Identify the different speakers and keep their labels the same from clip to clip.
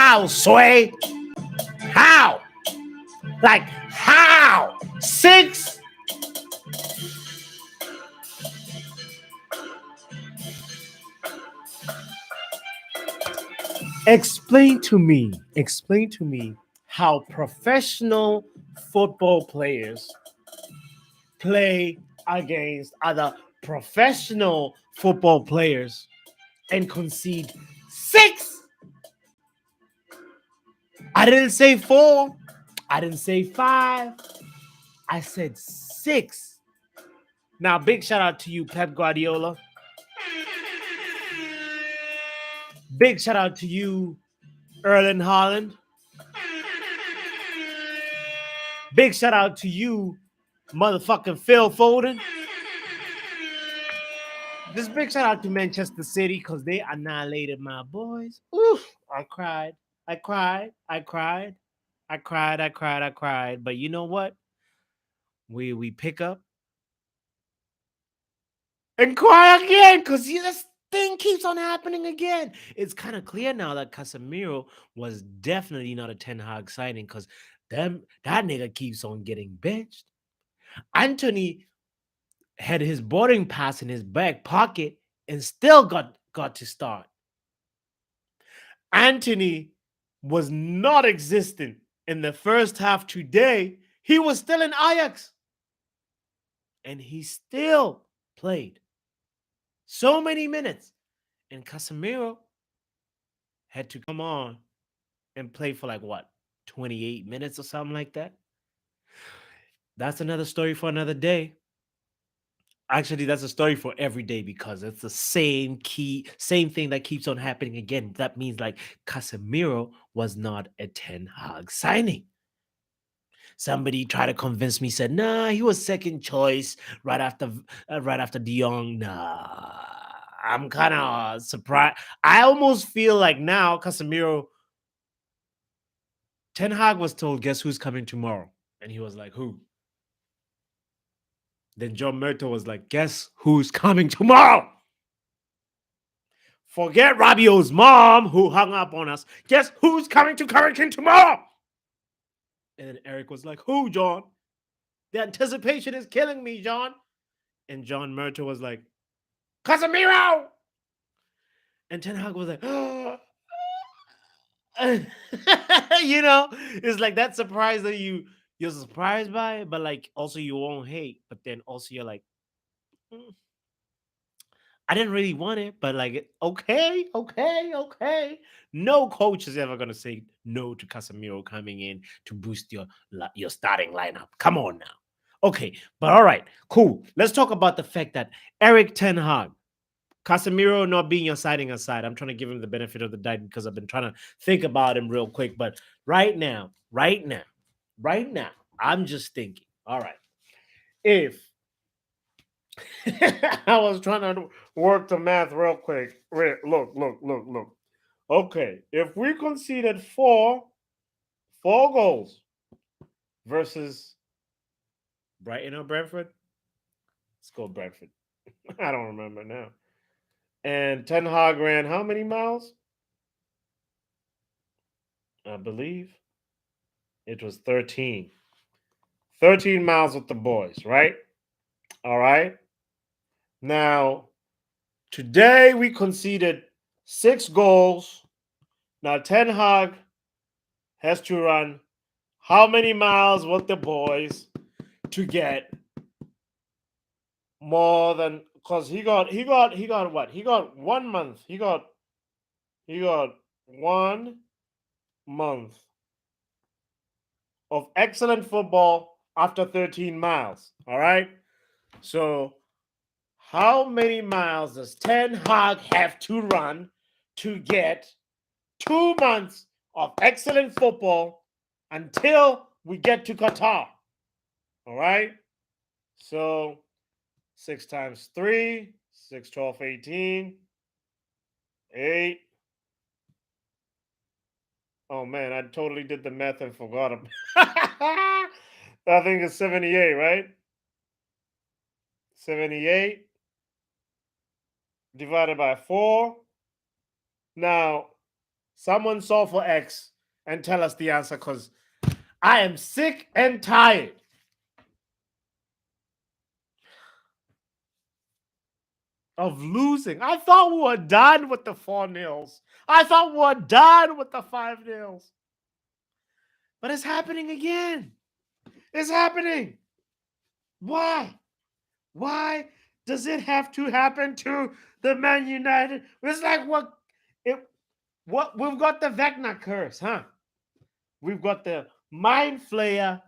Speaker 1: How, Sway? How? Like, how? 6? Explain to me how professional football players play against other professional football players and concede 6. I didn't say 4. I didn't say 5. I said 6. Now, big shout out to you, Pep Guardiola. Big shout out to you, Erling Haaland. Big shout out to you, motherfucking Phil Foden. Just big shout out to Manchester City because they annihilated my boys. Oof, I cried. I cried. I cried. I cried. I cried. I cried. But you know what? We pick up and cry again because this thing keeps on happening again. It's kind of clear now that Casemiro was definitely not a Ten Hag signing because that nigga keeps on getting benched. Anthony had his boarding pass in his back pocket and still got to start. Anthony was not existent in the first half today. He was still in Ajax. And he still played so many minutes. And Casemiro had to come on and play for like what, 28 minutes or something like that. That's another story for another day. Actually, that's a story for every day because it's the same thing that keeps on happening again. That means like Casemiro was not a Ten Hag signing. Somebody tried to convince me, said, nah, he was second choice right after De Jong. Nah, I'm kind of surprised. I almost feel like now Casemiro, Ten Hag was told, guess who's coming tomorrow? And he was like, who? Then John Murto was like, guess who's coming tomorrow? Forget Rabiot's mom who hung up on us. Guess who's coming to Carrington tomorrow? And then Eric was like, who, John? The anticipation is killing me, John. And John Murto was like, Casemiro! And Ten Hag was like, you know, it's like that surprise that you're surprised by it, but like also you won't hate, but then also you're like, "Mm, I didn't really want it, but like, okay. No coach is ever gonna say no to Casemiro coming in to boost your starting lineup. Come on now. Okay, but all right, cool. Let's talk about the fact that Eric Ten Hag, Casemiro not being your siding aside, I'm trying to give him the benefit of the doubt because I've been trying to think about him real quick. But right now, I'm just thinking, all right, if I was trying to work the math real quick. Wait, look. Okay, if we conceded four goals versus Brighton or Brentford, let's go Brentford. I don't remember now. And Ten Hag ran how many miles? I believe it was 13. 13 miles with the boys, right? All right. Now, today we conceded 6 goals. Now, Ten Hag has to run how many miles with the boys to get more than, because he got what? He got 1 month. He got 1 month of excellent football after 13 miles. All right. So how many miles does Ten Hag have to run to get 2 months of excellent football until we get to Qatar? All right. So 6 times 3, 6, 12, 18, 8. Oh man, I totally did the math and forgot him. I think it's 78, right? 78 divided by 4. Now, Someone solve for X and tell us the answer, because I am sick and tired of losing. I thought we were done with the 4-0s. I thought we were done with the 5-0s. But it's happening again. It's happening. Why? Why does it have to happen to the Man United? It's like what we've got the Vecna curse, huh? We've got the Mind Flayer,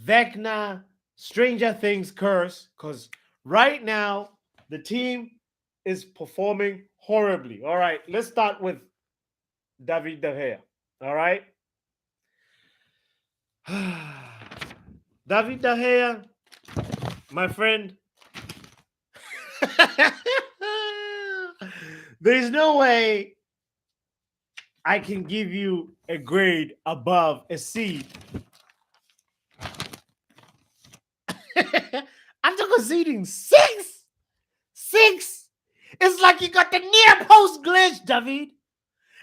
Speaker 1: Vecna, Stranger Things curse, because right now the team is performing horribly. All right, let's start with David De Gea. All right. David De Gea, my friend. There's no way I can give you a grade above a C. After conceding six. It's like you got the near post glitch, David.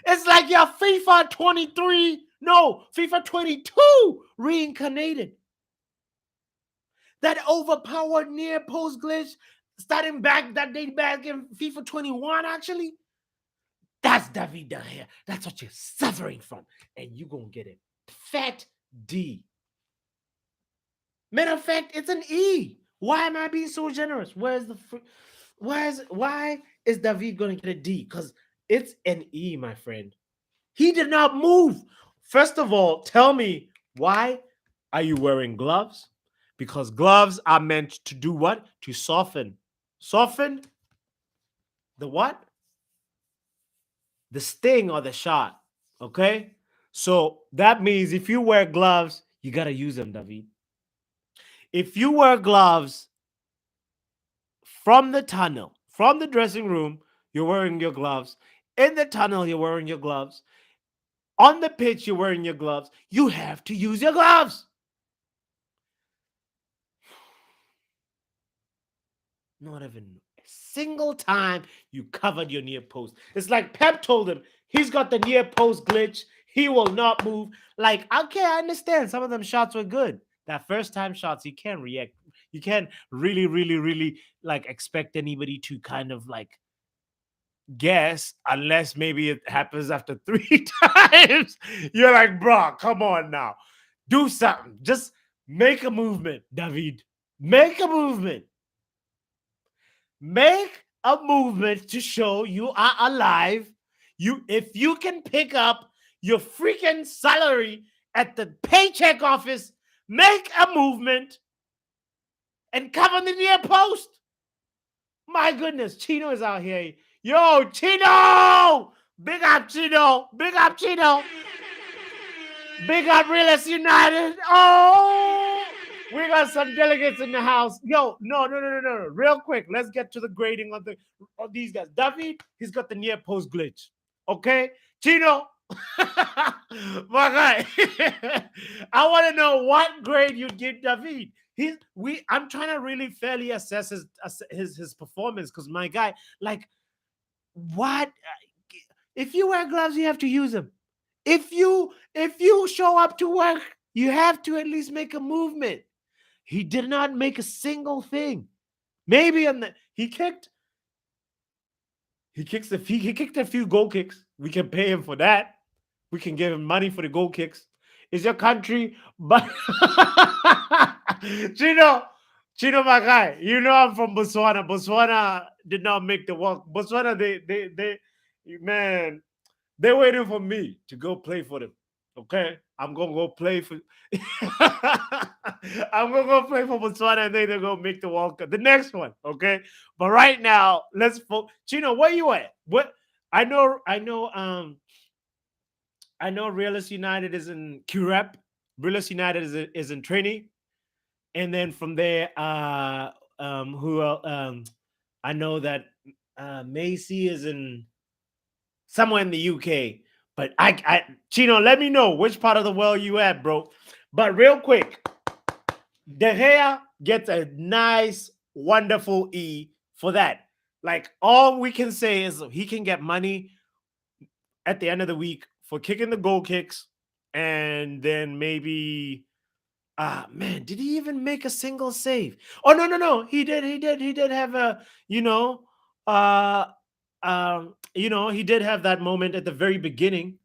Speaker 1: It's like your FIFA 23, no, FIFA 22 reincarnated. That overpowered near post glitch starting back that day back in FIFA 21, actually. That's David De Gea. That's what you're suffering from. And you're going to get a fat D. Matter of fact, it's an E. Why am I being so generous? Why is David going to get a D? Because it's an E, my friend. He did not move. First of all, tell me, why are you wearing gloves? Because gloves are meant to do what? To soften. Soften the what? The sting or the shot. Okay? So that means if you wear gloves, you got to use them, David. If you wear gloves from the tunnel, from the dressing room, you're wearing your gloves. In the tunnel, you're wearing your gloves. On the pitch, you're wearing your gloves. You have to use your gloves. Not even a single time you covered your near post. It's like Pep told him he's got the near post glitch. He will not move. Like, okay, I understand. Some of them shots were good. That first time shots, you can't react. You can't really like expect anybody to kind of like guess, unless maybe it happens after 3 times. You're like, bro, come on now. Do something. Just make a movement, David. Make a movement. Make a movement to show you are alive. If you can pick up your freaking salary at the paycheck office, make a movement and cover the near post. My goodness, Chino is out here. Yo, Chino! Big up, Chino! Big up, Chino! Big up, Realist United! Oh! We got some delegates in the house. Yo, no. Real quick, let's get to the grading of these guys. David, he's got the near post glitch. Okay? Chino, my guy. I want to know what grade you'd give David. I'm trying to really fairly assess his performance, because my guy, like, what? If you wear gloves, you have to use them. If you show up to work, you have to at least make a movement. He did not make a single thing. Maybe he kicked a few goal kicks. We can pay him for that. We can give him money for the goal kicks. It's your country, but Chino, my guy, you know I'm from Botswana. Botswana did not make the walk. Botswana, they're waiting for me to go play for them. Okay, I'm gonna go play for. I'm gonna go play for Botswana, and then they're gonna make the World Cup, the next one. Okay, but right now, Chino, where you at? What? I know. I know. Realist United is in Curep. Realist United is in training, and then from there, who else? I know that Macy is in somewhere in the UK. But Chino, let me know which part of the world you at, bro. But real quick, De Gea gets a nice, wonderful E for that. Like, all we can say is he can get money at the end of the week for kicking the goal kicks, and then maybe man, did he even make a single save? Oh no, no, no. He did have a, uh he did have that moment at the very beginning.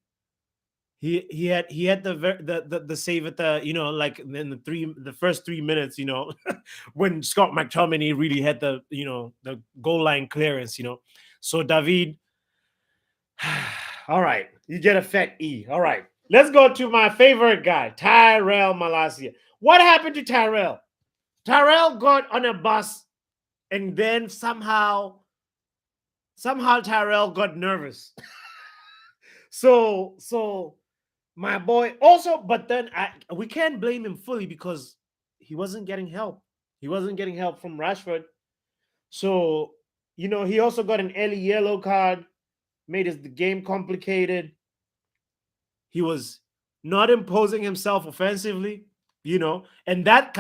Speaker 1: He had the save at the, like in the first 3 minutes, when Scott McTominay really had the goal line clearance. So David, all right, you get a fat E. All right, let's go to my favorite guy, Tyrell Malacia. What happened to Tyrell? Tyrell got on a bus, and then somehow Tyrell got nervous. So my boy also, but then we can't blame him fully because he wasn't getting help. He wasn't getting help from Rashford. So, he also got an early yellow card, made the game complicated. He was not imposing himself offensively, and that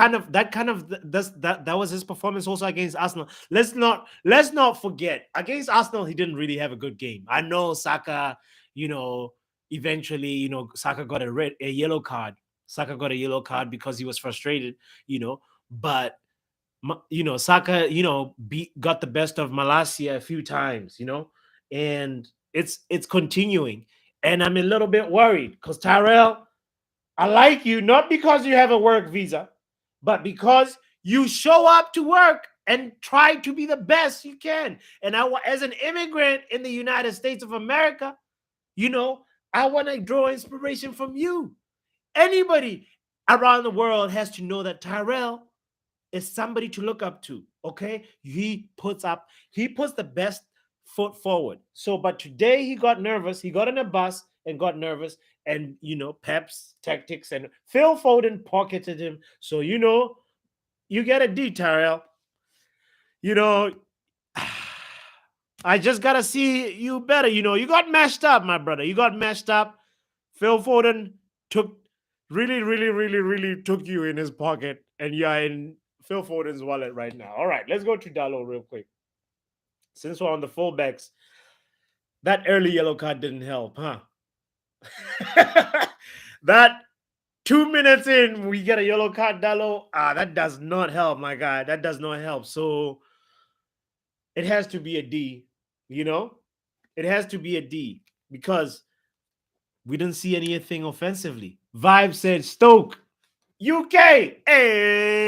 Speaker 1: was his performance also against Arsenal. Let's not forget, against Arsenal he didn't really have a good game. I know Saka, you know, eventually, Saka got a yellow card. Saka got a yellow card because he was frustrated, but Saka, got the best of Malacia a few times, and it's continuing. And I'm a little bit worried because Tyrell, I like you not because you have a work visa, but because you show up to work and try to be the best you can. And as an immigrant in the United States of America, I want to draw inspiration from you. Anybody around the world has to know that Tyrell is somebody to look up to. Okay, he puts the best foot forward. So, but today he got nervous. He got on a bus and got nervous, and Pep's tactics and Phil Foden pocketed him. So you get a D, Tyrell. You know, I just gotta see you better. You got mashed up, my brother. You got mashed up. Phil Foden took really, really, really, really took you in his pocket, and you're in Phil Foden's wallet right now. All right, let's go to Dallo real quick. Since we're on the fullbacks, that early yellow card didn't help, huh? That 2 minutes in, we get a yellow card, Dallo. That does not help, my guy. That does not help. So it has to be a D, you know? It has to be a D because we didn't see anything offensively. Vibe said Stoke, UK. Hey!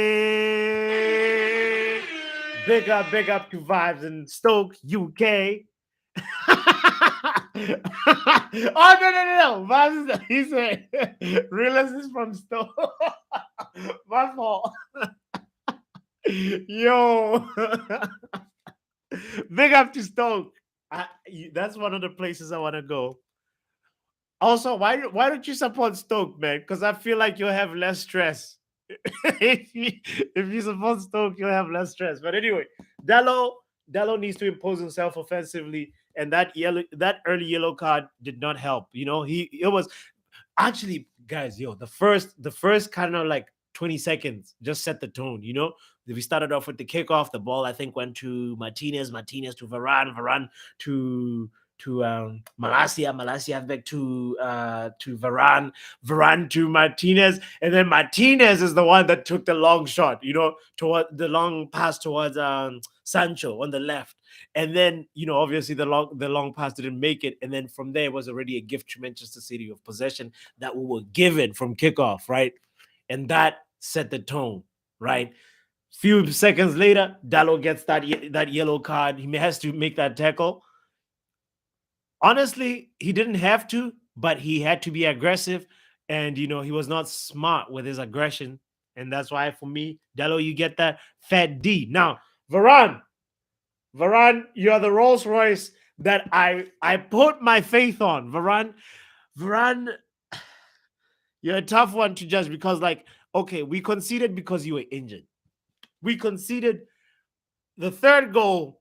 Speaker 1: Big up to Vibes in Stoke, UK. Oh, no. Vibes, he said, realist is from Stoke. My fault. Yo. Big up to Stoke. That's one of the places I want to go. Also, why don't you support Stoke, man? Because I feel like you'll have less stress. if you support Stoke, you'll have less stress. But anyway, Dallo needs to impose himself offensively, and that early yellow card did not help. It was actually, guys, the first kind of like 20 seconds just set the tone. We started off with the kickoff. The ball, I think, went to Martinez to Varane to Malacia back to Varane to Martinez, and then Martinez is the one that took the long shot, toward the long pass towards Sancho on the left. And then, obviously the long pass didn't make it. And then from there it was already a gift to Manchester City of possession that we were given from kickoff, right? And that set the tone, right? Few seconds later, Dallo gets that yellow card. He has to make that tackle. Honestly, he didn't have to, but he had to be aggressive. And, he was not smart with his aggression. And that's why, for me, Dallo, you get that fat D. Now, Varane, you are the Rolls Royce that I put my faith on. Varane, you're a tough one to judge because, okay, we conceded because you were injured. We conceded the third goal.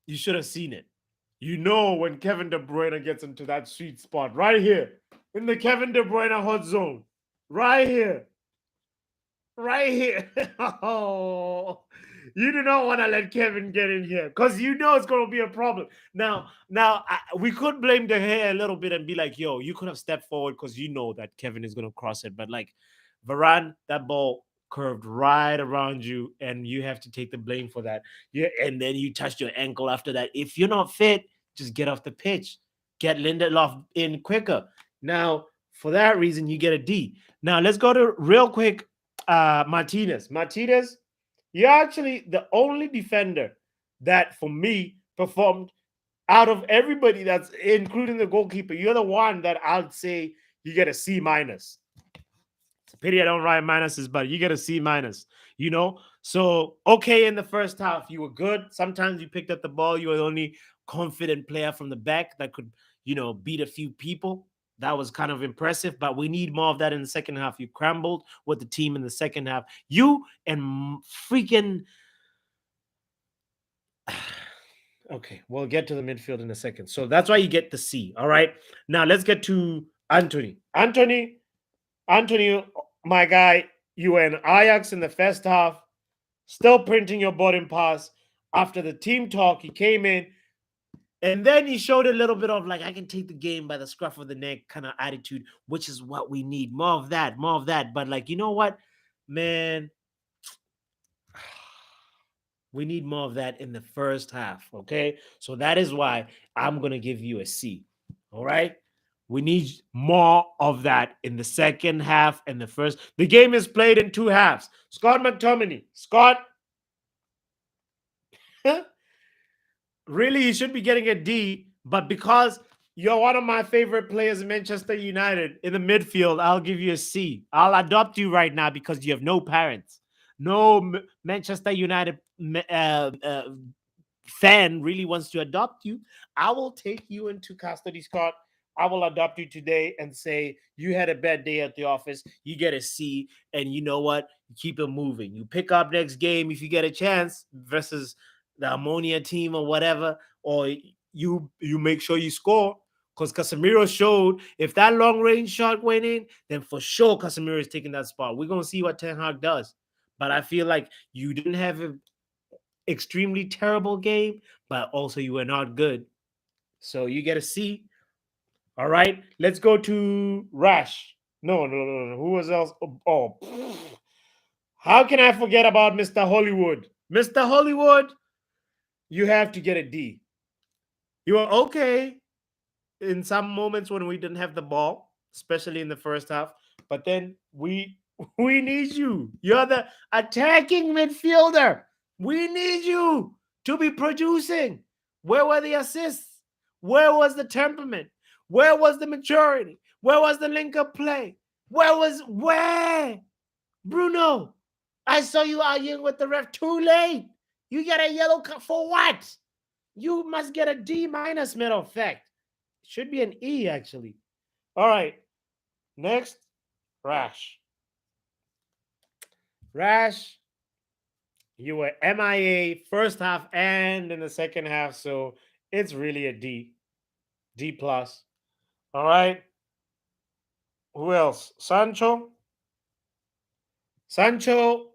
Speaker 1: You should have seen it. When Kevin De Bruyne gets into that sweet spot right here in the Kevin De Bruyne hot zone, right here. Oh, You do not want to let Kevin get in here because you know it's going to be a problem. We could blame the hair a little bit and be like, yo, you could have stepped forward because you know that Kevin is going to cross it. But like, Varane, that ball curved right around you, and you have to take the blame for that. Yeah, and then you touched your ankle after that. If you're not fit, just get off the pitch. Get Lindelof in quicker. Now, for that reason, you get a D. Now, let's go to real quick Martinez. Martinez, you're actually the only defender that, for me, performed out of everybody that's including the goalkeeper. You're the one that I'd say you get a C minus. It's a pity I don't write minuses, but you get a C minus, you know? So, okay, in the first half, you were good. Sometimes you picked up the ball. You were the only confident player from the back that could, beat a few people. That was kind of impressive, but we need more of that in the second half. You crumbled with the team in the second half. You and freaking. Okay, we'll get to the midfield in a second. So that's why you get the C. All right. Now let's get to Anthony. Anthony, my guy, you were in Ajax in the first half, still printing your boarding pass. After the team talk, he came in, and then he showed a little bit of like, I can take the game by the scruff of the neck kind of attitude, which is what we need. More of that, more of that. But like, you know what, man? We need more of that in the first half, okay? So that is why I'm going to give you a C, all right? We need more of that in the second half and the first. The game is played in two halves. Scott McTominay. Scott, really, you should be getting a D, but because you're one of my favorite players in Manchester United in the midfield, I'll give you a C. I'll adopt you right now because you have no parents. No Manchester United fan really wants to adopt you. I will take you into custody, Scott. I will adopt you today and say you had a bad day at the office. You get a C, and you know what? You keep it moving. You pick up next game if you get a chance versus the Ammonia team or whatever, or you make sure you score. Because Casemiro showed if that long range shot went in, then for sure Casemiro is taking that spot. We're gonna see what Ten Hag does. But I feel like you didn't have an extremely terrible game, but also you were not good. So you get a C. All right, let's go to Rash. No. Who was else? How can I forget about Mr. Hollywood? Mr. Hollywood, you have to get a D. You were okay in some moments when we didn't have the ball, especially in the first half. But then we need you. You're the attacking midfielder. We need you to be producing. Where were the assists? Where was the temperament? Where was the maturity? Where was the link-up play? Where? Bruno, I saw you arguing with the ref too late. You get a yellow card for what? You must get a D minus, matter of fact. Should be an E, actually. All right. Next, Rash. Rash, you were MIA first half and in the second half, so it's really a D. D plus. All right. Who else? Sancho. Sancho,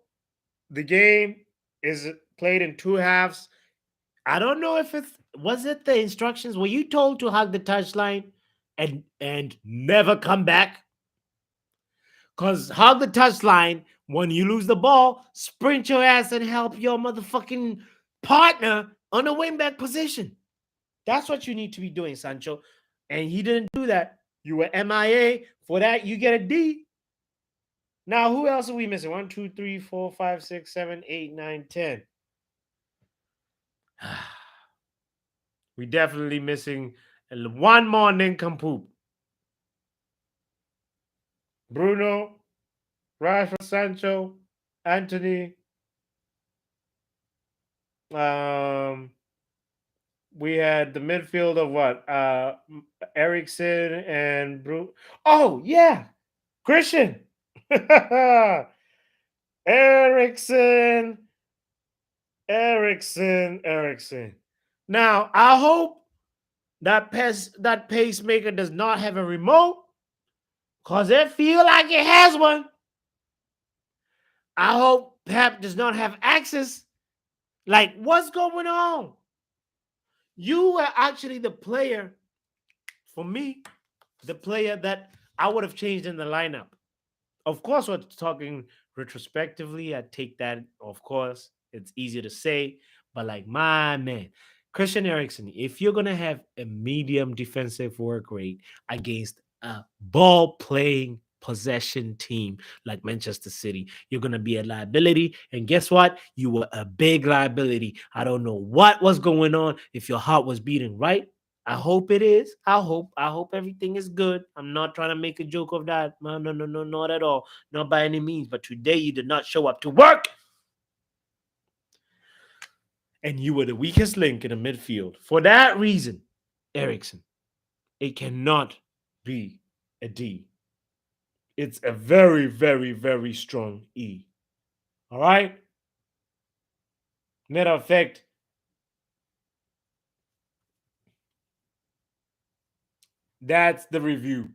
Speaker 1: the game is played in two halves. I don't know if was it the instructions. Were you told to hug the touchline and never come back? Because hug the touchline, when you lose the ball, sprint your ass and help your motherfucking partner on the wingback position. That's what you need to be doing, Sancho. And he didn't do that. You were MIA. For that, you get a D. Now, who else are we missing? 1, 2, 3, 4, 5, 6, 7, 8, 9, 10. We definitely missing one more nincompoop. Bruno, Rashford, Sancho, Anthony. We had the midfield of what? Ericsson and Bruno. Oh, yeah. Christian. Ericsson. Now, I hope that pacemaker does not have a remote, because it feel like it has one. I hope Pep does not have access, Like, what's going on? You were actually the player, for me, the player that I would have changed in the lineup. Of course, we're talking retrospectively. I take that, of course. It's easier to say, but like, my man, Christian Eriksen, if you're going to have a medium defensive work rate against a ball playing possession team like Manchester City, you're going to be a liability. And guess what? You were a big liability. I don't know what was going on, if your heart was beating right. I hope it is. I hope everything is good. I'm not trying to make a joke of that. No, no, no, no, not at all. Not by any means. But today you did not show up to work. And you were the weakest link in the midfield. For that reason, Ericsson, it cannot be a D. It's a very, very, very strong E. All right? Net effect. That's the review.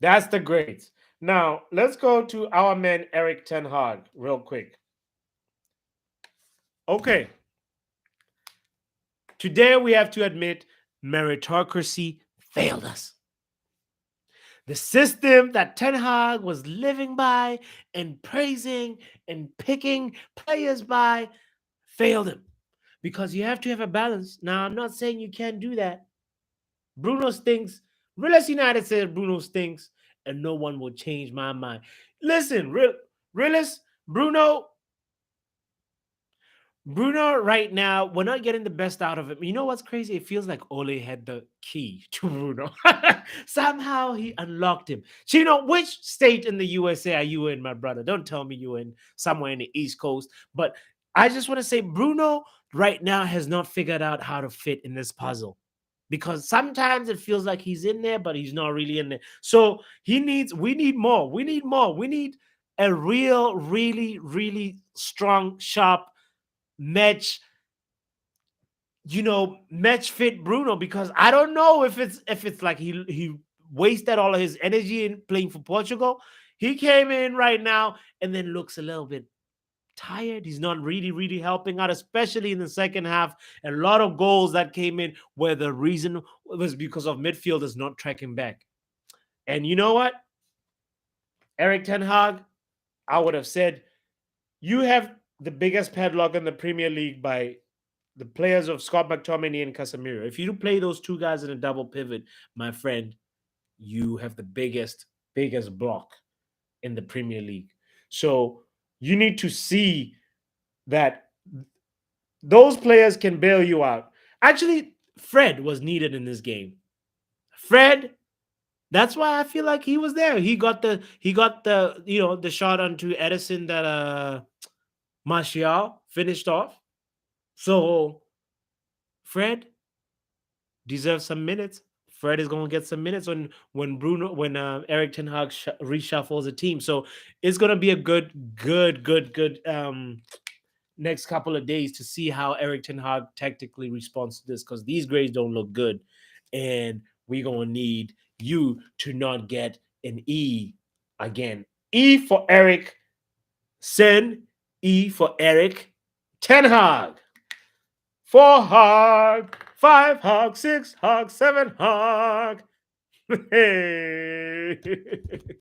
Speaker 1: That's the grades. Now, let's go to our man Eric Ten Hag real quick. Okay. Today we have to admit meritocracy failed us. The system that Ten Hag was living by and praising and picking players by failed him, because you have to have a balance. Now, I'm not saying you can't do that. Bruno stinks. Realist United said Bruno stinks, and no one will change my mind. Listen, Realist, Bruno, right now, we're not getting the best out of him. You know what's crazy? It feels like Ole had the key to Bruno. Somehow he unlocked him. So, which state in the USA are you in, my brother? Don't tell me you're in somewhere in the East Coast. But I just want to say Bruno right now has not figured out how to fit in this puzzle, because sometimes it feels like he's in there, but he's not really in there. So we need more. We need more. We need a real, really, really strong, sharp match, match fit Bruno, because I don't know if it's like he wasted all of his energy in playing for Portugal. He came in right now and then looks a little bit tired. He's not really, really helping out, especially in the second half. A lot of goals that came in where the reason was because of midfielders not tracking back. And you know what? Eric Ten Hag, I would have said, you have the biggest padlock in the Premier League by the players of Scott McTominay and Casemiro. If you play those two guys in a double pivot, my friend, you have the biggest block in the Premier League. So you need to see that those players can bail you out. Actually, Fred was needed in this game. Fred, that's why I feel like he was there. He got the the shot onto Edison that Martial finished off. So Fred deserves some minutes. Fred is going to get some minutes when Eric Ten Hag reshuffles the team. So it's going to be a good next couple of days to see how Eric Ten Hag tactically responds to this, because these grades don't look good, and we're going to need you to not get an E again. E for Eric Sen, E for Eric Ten Hag. 4 hog, 5 hog, 6 hog, 7 hog. Hey.